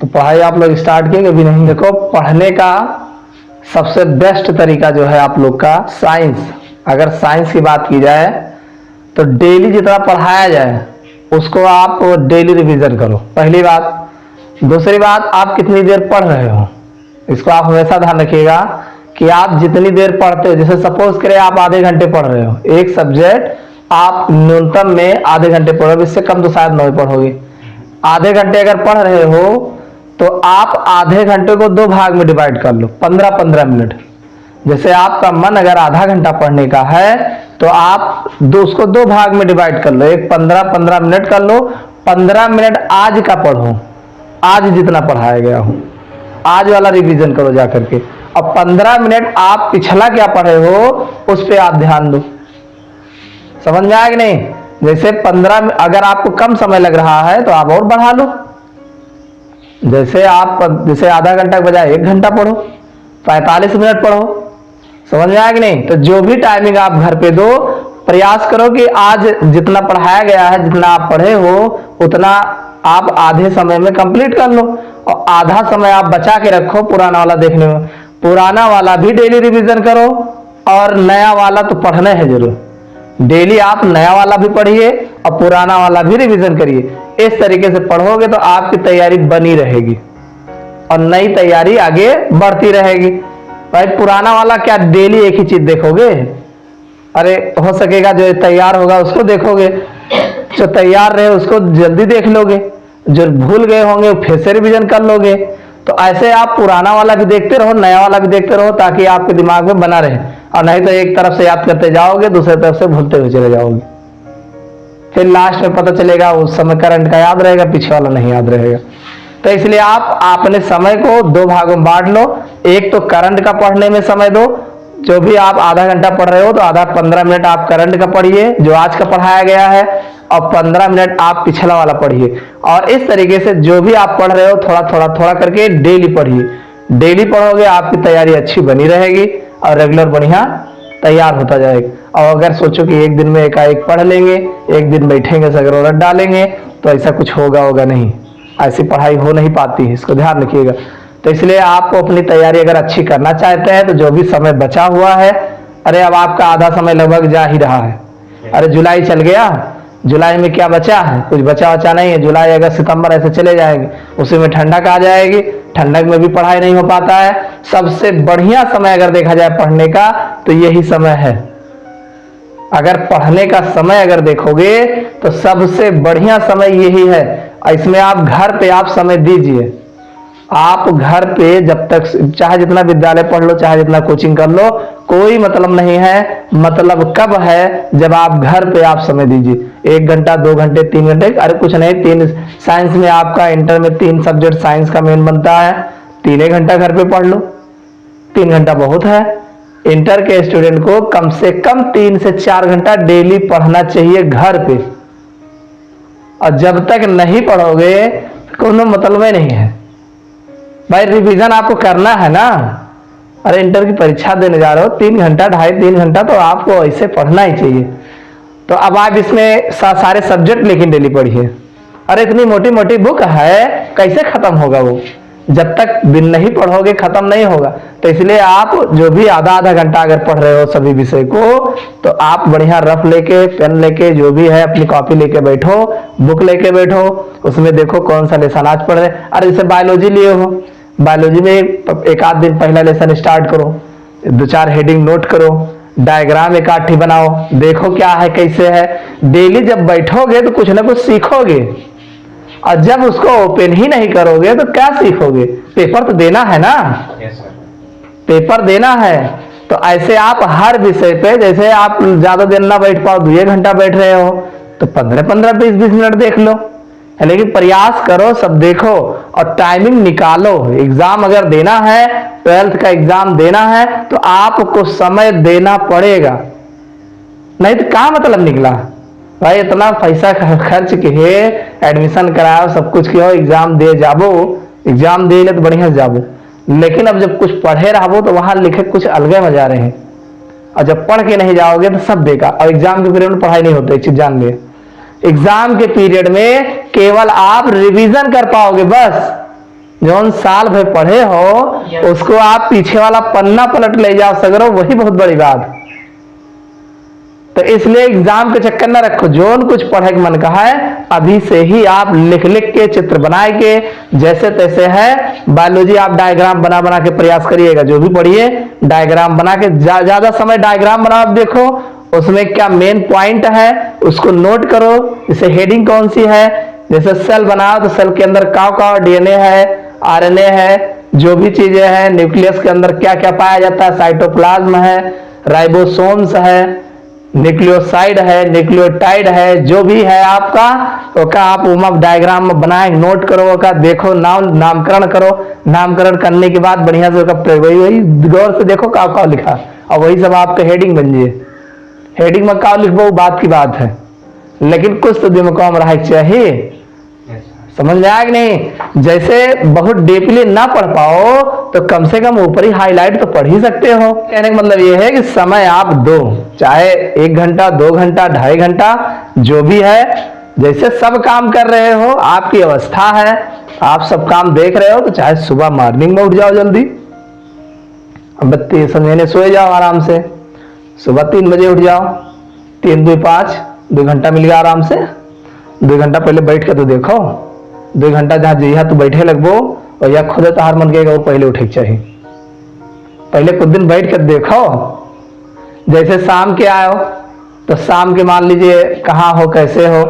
तो पढ़ाई आप लोग स्टार्ट किए कभी नहीं? देखो, पढ़ने का सबसे बेस्ट तरीका जो है आप लोग का साइंस। अगर साइंस की बात की जाए तो डेली जितना पढ़ाया जाए उसको आप डेली रिवीजन करो, पहली बात। दूसरी बात, आप कितनी देर पढ़ रहे हो इसको आप हमेशा ध्यान रखिएगा कि आप जितनी देर पढ़ते हो, जैसे सपोज करें आप आधे घंटे पढ़ रहे हो एक सब्जेक्ट, आप न्यूनतम में आधे घंटे पढ़ोगे, इससे कम तो शायद नहीं पढ़ोगे। आधे घंटे अगर पढ़ रहे हो तो आप आधे घंटे को 2 भाग में डिवाइड कर लो, 15-15 मिनट। जैसे आपका मन अगर आधा घंटा पढ़ने का है तो आप उसको 2 भाग में डिवाइड कर लो, एक 15-15 मिनट कर लो। 15 मिनट आज का पढ़ो, आज जितना पढ़ाया गया हो आज वाला रिवीजन करो जाकर के, और 15 मिनट आप पिछला क्या पढ़े हो उस पर आप ध्यान दो। समझ में आया कि नहीं? जैसे 15, अगर आपको कम समय लग रहा है तो आप और बढ़ा लो। जैसे आधा घंटा के बजाय 1 घंटा पढ़ो, 45 मिनट पढ़ो। समझ में आया कि नहीं? तो जो भी टाइमिंग आप घर पे दो, प्रयास करो कि आज जितना पढ़ाया गया है, जितना आप पढ़े हो उतना आप आधे समय में कंप्लीट कर लो, और आधा समय आप बचा के रखो पुराना वाला देखने में। पुराना वाला भी डेली रिवीजन करो, और नया वाला तो पढ़ना है जरूर। डेली आप नया वाला भी पढ़िए और पुराना वाला भी रिवीजन करिए। इस तरीके से पढ़ोगे तो आपकी तैयारी बनी रहेगी और नई तैयारी आगे बढ़ती रहेगी। भाई पुराना वाला क्या डेली एक ही चीज देखोगे? अरे हो सकेगा जो तैयार होगा उसको देखोगे, जो तैयार रहे उसको जल्दी देख लोगे, जो भूल गए होंगे फिर से रिवीजन कर लोगे। तो ऐसे आप पुराना वाला भी देखते रहो, नया वाला भी देखते रहो, ताकि आपके दिमाग में बना रहे। और नहीं तो एक तरफ से याद करते जाओगे, दूसरी तरफ से भूलते हुए चले जाओगे, फिर लास्ट में पता चलेगा उस समय करंट का याद रहेगा, पीछे वाला नहीं याद रहेगा। तो इसलिए आप अपने समय को 2 भागों में बांट लो। एक तो करंट का पढ़ने में समय दो, जो भी आप आधा घंटा पढ़ रहे हो तो आधा 15 मिनट आप करंट का पढ़िए जो आज का पढ़ाया गया है, और 15 मिनट आप पिछला वाला पढ़िए। और इस तरीके से जो भी आप पढ़ रहे हो थोड़ा करके डेली पढ़िए। डेली पढ़ोगे आपकी तैयारी अच्छी बनी रहेगी और रेगुलर बढ़िया तैयार होता जाएगा। और अगर सोचो कि एक दिन में एकाएक पढ़ लेंगे, एक दिन बैठेंगे सगरोरत डालेंगे, तो ऐसा कुछ होगा नहीं, ऐसी पढ़ाई हो नहीं पाती है, इसको ध्यान रखिएगा। तो इसलिए आपको अपनी तैयारी अगर अच्छी करना चाहते हैं तो जो भी समय बचा हुआ है, अरे अब आपका आधा समय लगभग जा ही रहा है। अरे जुलाई चल गया, जुलाई में क्या बचा है? कुछ बचा नहीं है। जुलाई अगस्त सितंबर ऐसे चले जाएंगे, उसी में ठंडक आ जाएगी, ठंडक में भी पढ़ाई नहीं हो पाता है। सबसे बढ़िया समय अगर देखा जाए पढ़ने का तो यही समय है। अगर पढ़ने का समय अगर देखोगे तो सबसे बढ़िया समय यही है। इसमें आप घर पे आप समय दीजिए। आप घर पे जब तक चाहे जितना विद्यालय पढ़ लो, चाहे जितना कोचिंग कर लो, कोई मतलब नहीं है। मतलब कब है? जब आप घर पे आप समय दीजिए। 1 घंटा, 2 घंटे, 3 घंटे, अरे कुछ नहीं, 3 साइंस में आपका इंटर में 3 सब्जेक्ट साइंस का मेन बनता है, 3 घंटा घर पे पढ़ लो। 3 घंटा बहुत है। इंटर के स्टूडेंट को कम से कम 3 से 4 घंटा डेली पढ़ना चाहिए घर पे। और जब तक नहीं पढ़ोगे कोनो मतलब नहीं है। भाई रिवीजन आपको करना है ना। अरे इंटर की परीक्षा देने जा रहे हो, 3 घंटा, 2.5-3 घंटा तो आपको ऐसे पढ़ना ही चाहिए। तो अब आप इसमें सारे सब्जेक्ट लेकिन डेली पढ़िए। अरे इतनी मोटी मोटी बुक है, कैसे खत्म होगा वो? जब तक दिन नहीं पढ़ोगे खत्म नहीं होगा। तो इसलिए आप जो भी आधा घंटा अगर पढ़ रहे हो सभी विषय को, तो आप बढ़िया रफ लेके, पेन लेके, जो भी है अपनी कॉपी लेके बैठो, बुक लेके बैठो, उसमें देखो कौन सा लेसन आज पढ़ रहे। अरे जैसे बायोलॉजी लिए हो, बायोलॉजी में एक आध दिन पहला लेसन स्टार्ट करो, 2-4 हेडिंग नोट करो, डायग्राम एक आधी बनाओ, देखो क्या है कैसे है। डेली जब बैठोगे तो कुछ ना कुछ सीखोगे, और जब उसको ओपन ही नहीं करोगे तो क्या सीखोगे? पेपर तो देना है ना। पेपर देना है। तो ऐसे आप हर विषय पे, जैसे आप ज्यादा देर ना बैठ पाओ, 2 घंटा बैठ रहे हो तो 15-15, 20-20 मिनट देख लो। लेकिन प्रयास करो, सब देखो और टाइमिंग निकालो। एग्जाम अगर देना है, 12th का एग्जाम देना है, तो आपको समय देना पड़ेगा, नहीं तो क्या मतलब निकला? भाई इतना पैसा खर्च किए, एडमिशन कराओ, सब कुछ किया, एग्जाम दे जाबो, एग्जाम दे ले तो बढ़िया जाबो। लेकिन अब जब कुछ पढ़े रहो तो वहां लिखे कुछ अलग मजा रहे, और जब पढ़ के नहीं जाओगे तो सब बेकार। और एग्जाम के पीरियड में पढ़ाई नहीं होती, एक चीज जान लिए। एग्जाम के पीरियड में केवल आप रिवीजन कर पाओगे बस। जो साल भर पढ़े हो उसको आप पीछे वाला पन्ना पलट ले जाओ सगरो, वही बहुत बड़ी बात। तो इसलिए एग्जाम के चक्कर ना रखो, जो कुछ पढ़े के मन का है अभी से ही आप लिख लिख के चित्र बनाए के जैसे तैसे है। बायोलॉजी आप डायग्राम बना बना के प्रयास करिएगा, जो भी पढ़िए डायग्राम बना के, ज्यादा समय डायग्राम बना, देखो उसमें क्या मेन पॉइंट है उसको नोट करो। जैसे हेडिंग कौन सी है, जैसे सेल बनाओ तो सेल के अंदर काव डीएनए है, आरएनए है, जो भी चीजें हैं, न्यूक्लियस के अंदर क्या क्या पाया जाता है, साइटोप्लाज्म है, राइबोसोम्स है, न्यूक्लियोसाइड है, न्यूक्लियोटाइड है, जो भी है आपका ओका आप उमप डायग्राम में बनाए नोट करो, ओका देखो, नामकरण करो। नामकरण करने के बाद बढ़िया से वही गौर से देखो का लिखा, और वही सब आपका हेडिंग बन जाए। हेडिंग में का लिखो बात की बात है, लेकिन कुछ तो दिमाग में रहा चाहिए। समझ में आया कि नहीं? जैसे बहुत डीपली ना पढ़ पाओ तो कम से कम ऊपरी हाईलाइट तो पढ़ ही सकते हो। कहने का मतलब ये है कि समय आप दो, चाहे 1 घंटा 2 घंटा 2.5 घंटा जो भी है, जैसे सब काम कर रहे हो, आपकी अवस्था है, आप सब काम देख रहे हो, तो चाहे सुबह मॉर्निंग में उठ जाओ जल्दी, बत्ती समझने सोए जाओ आराम से, सुबह 3 बजे उठ जाओ, 3 2 5 2 घंटा मिल गया आराम से। 2 घंटा पहले बैठ के तो देखो, 2 घंटा जहाँ जइहा तो बैठे लगबो, और या खुद तहार मन के वो पहले उठे के चाहिए। पहले कुछ दिन बैठ कर देखो, जैसे शाम के आयो तो शाम के मान लीजिए कहाँ हो कैसे हो,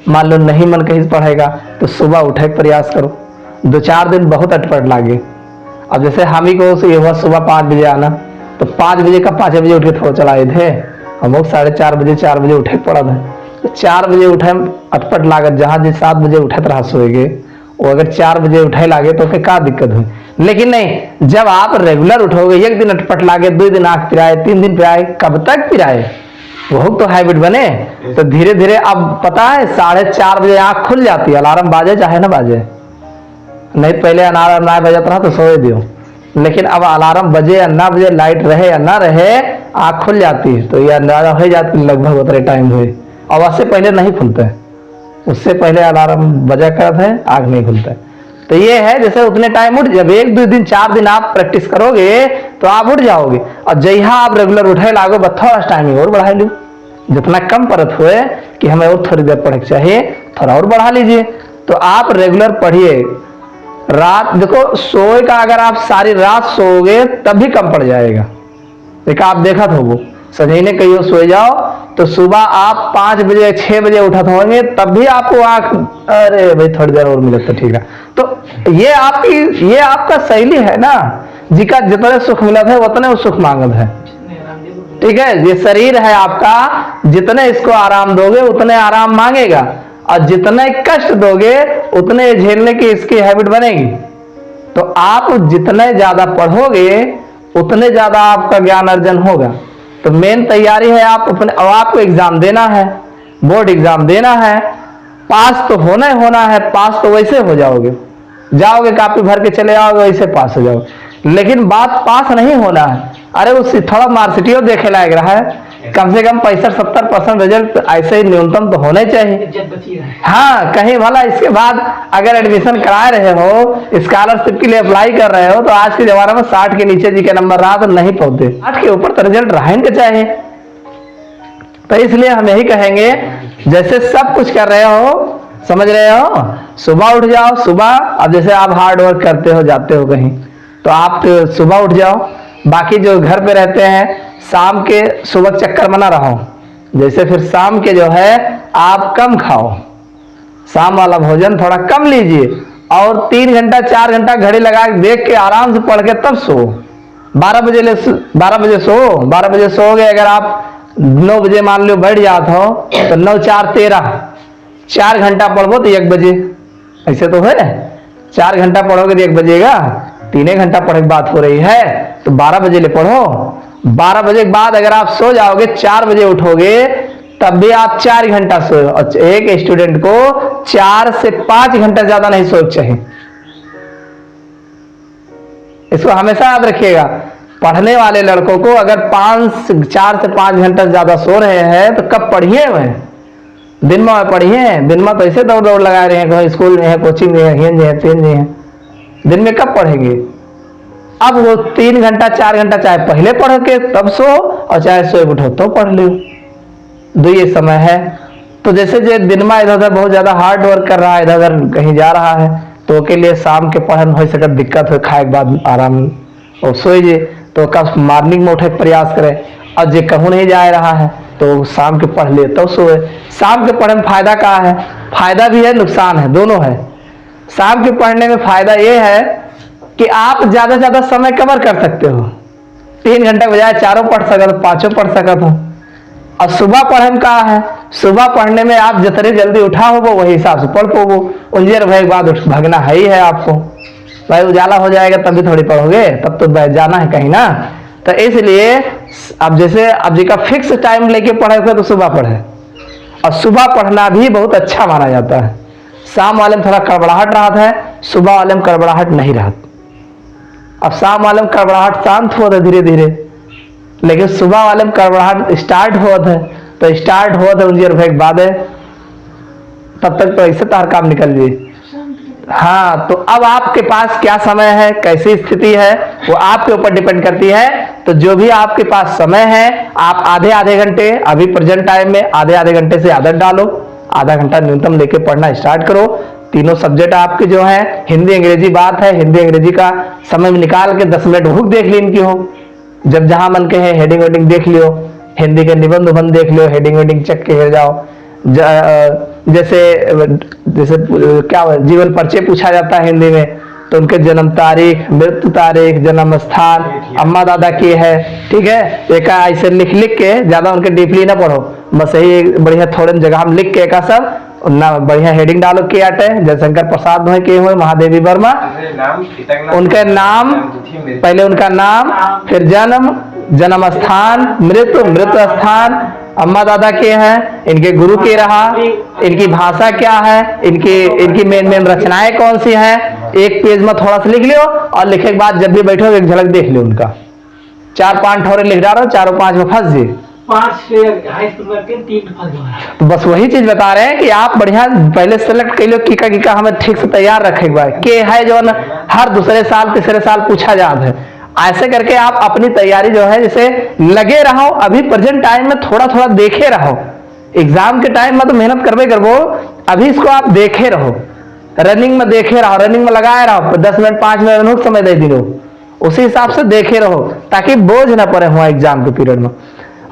मान लो नहीं मन कहीं पढ़ेगा तो सुबह उठे के प्रयास करो। 2-4 दिन बहुत अटपट लागे। अब जैसे हम ही को ये हुआ सुबह 5 बजे आना, तो 5 बजे का 5 बजे उठ के थोड़ा चलाए थे, हम लोग 4:30 बजे 4 बजे उठे पड़ा था। 4 बजे उठे अटपट लागत, जहां जे 7 बजे उठत रहा सोएगे, वो अगर 4 बजे उठे लागे तो क्या दिक्कत हुई। लेकिन नहीं, जब आप रेगुलर उठोगे, 1 दिन अटपट लागे, 2 दिन आंख पिराए, 3 दिन पिराए, कब तक पिराए, वो तो हैबिट बने। तो धीरे धीरे अब पता है 4:30 बजे आंख खुल जाती है, अलार्म बाजे चाहे ना बाजे। नहीं पहले अलार्म ना बजत रहा तो सोए दियो, लेकिन अब अलार्म बजे या ना बजे, लाइट रहे या ना रहे, आंख खुल जाती है। तो ये अंदाजा हो जाती लगभग उतने टाइम हुए, और उससे पहले नहीं खुलता है, उससे पहले अलार्म बजा कर है आंख नहीं खुलता है। तो ये है जैसे उतने टाइम उठ, जब 1 2 दिन 4 दिन आप प्रैक्टिस करोगे तो आप उठ जाओगे। और जहाँ आप रेगुलर उठे लागो, बस थोड़ा टाइमिंग और बढ़ा लो, जितना कम परत हुए कि हमें और थोड़ी देर पढ़े चाहिए, थोड़ा और बढ़ा लीजिए। तो आप रेगुलर पढ़िए। रात देखो, सोए का अगर आप सारी रात सोओगे तब भी कम पड़ जाएगा। एक आप देखा था वो सजने कहीं सोए जाओ तो सुबह आप 5 बजे 6 बजे उठत होंगे, तब भी आपको आंख, अरे भाई थोड़ी देर और मिले तो ठीक है। तो ये आपका शैली है ना, जिका जितने सुख मिलत है उतने वो सुख मांगत है। ठीक है, ये शरीर है आपका, जितने इसको आराम दोगे उतने आराम मांगेगा, और जितने कष्ट दोगे उतने झेलने की इसकी हैबिट बनेगी। तो आप जितने ज्यादा पढ़ोगे उतने ज्यादा आपका ज्ञान अर्जन होगा। तो मेन तैयारी है आप अपने, और आपको एग्जाम देना है, बोर्ड एग्जाम देना है, पास तो होना ही होना है। पास तो वैसे हो जाओगे, जाओगे कापी भर के चले आओगे वैसे पास हो जाओगे, लेकिन बात पास नहीं होना है। अरे उससे थोड़ा मार्कशीट देखे लायक रहा है, कम से कम 65-70% रिजल्ट ऐसे ही न्यूनतम तो होने चाहिए। हाँ, कहीं भला इसके बाद अगर एडमिशन करा रहे हो, स्कॉलरशिप के लिए अप्लाई कर रहे हो, तो आज के जमाने में 60 के नीचे जी के नंबर रहा तो नहीं पहुंचते, 60 के ऊपर तो रिजल्ट रहेंगे चाहिए। तो इसलिए हम यही कहेंगे, जैसे सब कुछ कर रहे हो, समझ रहे हो, सुबह उठ जाओ। सुबह अब जैसे आप हार्ड वर्क करते हो, जाते हो कहीं, तो आप सुबह उठ जाओ। बाकी जो घर पे रहते हैं, शाम के सुबह चक्कर में ना रहो। जैसे फिर शाम के जो है आप कम खाओ, शाम वाला भोजन थोड़ा कम लीजिए, और 3 घंटा 4 घंटा घड़ी लगा देख के आराम से पढ़ के तब सो। 12 बजे सो, 12 बजे सोओगे। अगर आप 9 बजे मान लो बैठ जाते हो तो 9 4 13, 4 घंटा पढ़ो तो 1 बजे, ऐसे तो है। 4 घंटा पढ़ोगे तो 1 बजेगा, 3 घंटा पढ़ने की बात हो रही है, तो 12 बजे ले पढ़ो। 12 बजे के बाद अगर आप सो जाओगे, 4 बजे उठोगे, तब भी आप 4 घंटा सोए। और एक स्टूडेंट को 4 से 5 घंटा ज्यादा नहीं सोना चाहिए। इसको हमेशा याद रखिएगा। पढ़ने वाले लड़कों को अगर 4 से 5 घंटा ज्यादा सो रहे हैं तो कब पढ़िए हुए, दिन में पढ़िए। दिन में तो ऐसे दौड़ दौड़ लगा रहे हैं, स्कूल में है, कोचिंग में है, हिंज है, तेंज है, दिन में कब पढ़ेंगे? अब वो 3 घंटा 4 घंटा चाहे पहले पढ़ के तब सो और चाहे सोए उठो तो पढ़ लो, दो ये समय है। तो जैसे जो दिन में इधर उधर बहुत ज्यादा हार्ड वर्क कर रहा है, इधर उधर कहीं जा रहा है, तो के लिए शाम के पढ़न हो सके दिक्कत हो, खाए के बाद आराम और सोए जे, तो कब मॉर्निंग में उठे के प्रयास करे। और जे कहूँ नहीं जा रहा है तो शाम के पढ़ ले तो सोए। शाम के पढ़ने में फायदा क्या है? फायदा भी है, नुकसान है, दोनों है। शाम के पढ़ने में फायदा ये है कि आप ज्यादा से ज्यादा समय कवर कर सकते हो, 3 घंटे बजाय 4 पढ़ सकते हो, 5 पढ़ सकते हो। और सुबह पढ़ने में क्या है? सुबह पढ़ने में आप जितने जल्दी उठा हो वही हिसाब से पढ़ पाओ। उंजेर भय के बाद भागना है ही है आपको, भाई उजाला हो जाएगा तभी थोड़ी पढ़ोगे, तब तो जाना है कहीं ना। तो इसलिए अब जैसे अब जी का फिक्स टाइम लेके पढ़े तो सुबह पढ़े, और सुबह पढ़ना भी बहुत अच्छा माना जाता है। शाम वाले में थोड़ा कड़बड़ाहट रहा है, सुबह वाले में कड़बड़ाहट नहीं रहा। अब शाम वाले में कड़बड़ाहट शांत होता है धीरे धीरे, लेकिन सुबह वाले में कड़बड़ाहट स्टार्ट होता है, तो स्टार्ट होता है उंजेर भय के बाद है, तब तक तो ऐसे तार काम निकल जाए। हाँ, तो अब आपके पास क्या समय है, कैसी स्थिति है, वो आपके ऊपर डिपेंड करती है। तो जो भी आपके पास समय है, आप आधे आधे घंटे अभी प्रेजेंट टाइम में आधे आधे घंटे से आदत डालो, आधा घंटा न्यूनतम लेके पढ़ना स्टार्ट करो। तीनों सब्जेक्ट आपके जो है, हिंदी अंग्रेजी बात है, हिंदी अंग्रेजी का समय में निकाल के 10 मिनट बुक देख ली इनकी हो, जब जहां मन के है हेडिंग वेडिंग देख लियो, हिंदी के निबंध उबंध देख लियो, हेडिंग वेडिंग चेक के जाओ। जैसे जैसे क्या जीवन परिचय पूछा जाता है हिंदी में, तो उनके जन्म तारीख, मृत्यु तारीख, जन्म स्थान, अम्मा दादा की है, ठीक है। एक ऐसे लिख लिख के, ज्यादा उनके डीपली ना पढ़ो, बस यही बढ़िया थोड़े जगह हम लिख के एक सब ना बढ़िया हेडिंग डालो के आटे। जयशंकर प्रसाद हुए के हुए, महादेवी वर्मा, उनके नाम, पहले उनका नाम, फिर जन्म, जन्म स्थान, मृत्यु, मृत्यु स्थान, अम्मा दादा के हैं, इनके गुरु के रहा, इनकी भाषा क्या है, इनकी मेन मेन रचनाएं कौन सी हैं, एक पेज में थोड़ा सा लिख लियो, और लिखे के बाद जब भी बैठो एक झलक देख लियो उनका। 4-5 ठोरे लिख डालो, 4-5 में फंस जी। 5 हाई स्कूल में 3 फंस। तो बस वही चीज बता रहे हैं कि आप बढ़िया पहले सेलेक्ट कर लो किका हमें ठीक से तैयार रखे के है, जो हर दूसरे साल तीसरे साल पूछा जाता है। ऐसे करके आप अपनी तैयारी जो है जैसे लगे रहो, अभी प्रेजेंट टाइम में थोड़ा थोड़ा देखे रहो। एग्जाम के टाइम में तो मेहनत करवे करवो, अभी इसको आप देखे रहो, रनिंग में देखे रहो, रनिंग में लगाए रहो, 10 मिनट 5 मिनट समय दे दी, उसी हिसाब से देखे रहो ताकि बोझ ना पड़े हुआ एग्जाम के पीरियड में।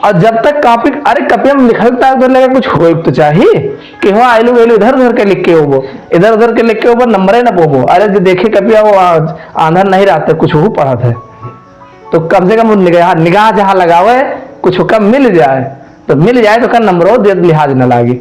और जब तक कॉपी, अरे कॉपी में लिखता है तो लगा कुछ हो तो चाहिए कि हो आइलू वेलू इधर उधर के लिख के हो, इधर उधर के लिख के ऊपर नंबर ना पोबो। अरे जो देखे कॉपी वो आंधर नहीं रहते, कुछ हो पढ़ा था, तो कम से कम निगाह जहां लगावे कुछ कम मिल जाए, तो मिल जाए तो कर नंबरों दे लिहाज न लागी।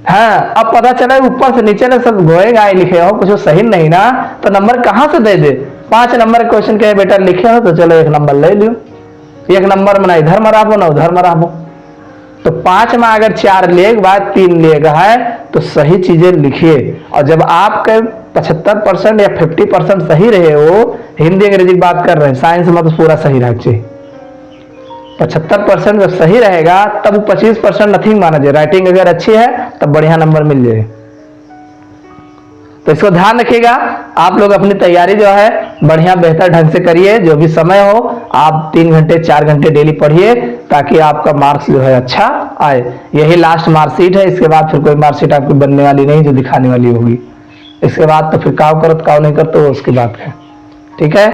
हाँ, अब पता चला ऊपर से नीचे ना सब गोएगा लिखे हो, कुछ सही नहीं ना, तो नंबर कहां से दे दे। 5 नंबर क्वेश्चन के बेटा लिखे हो तो चलो 1 नंबर ले लियो, 1 नंबर में ना इधर मराबो ना उधर मराबो। तो 5 में अगर 4 लिए के बाद 3 लिएगा है तो सही चीजें लिखिए। और जब आपके 75% या 50% सही रहे हो, हिंदी अंग्रेजी की बात कर रहे हैं, साइंस में तो पूरा सही रहना चाहिए। 75% जब सही रहेगा तब 25% नथिंग माना जाए। राइटिंग अगर अच्छी है तब बढ़िया नंबर मिल जाए। तो इसको ध्यान रखिएगा, आप लोग अपनी तैयारी जो है बढ़िया बेहतर ढंग से करिए। जो भी समय हो आप 3 घंटे 4 घंटे डेली पढ़िए, ताकि आपका मार्क्स जो है अच्छा आए। यही लास्ट मार्कशीट है, इसके बाद फिर कोई मार्कशीट आपकी बनने वाली नहीं जो दिखाने वाली होगी। इसके बाद तो फिर काव करो काव नहीं करते, उसकी बात है, ठीक है।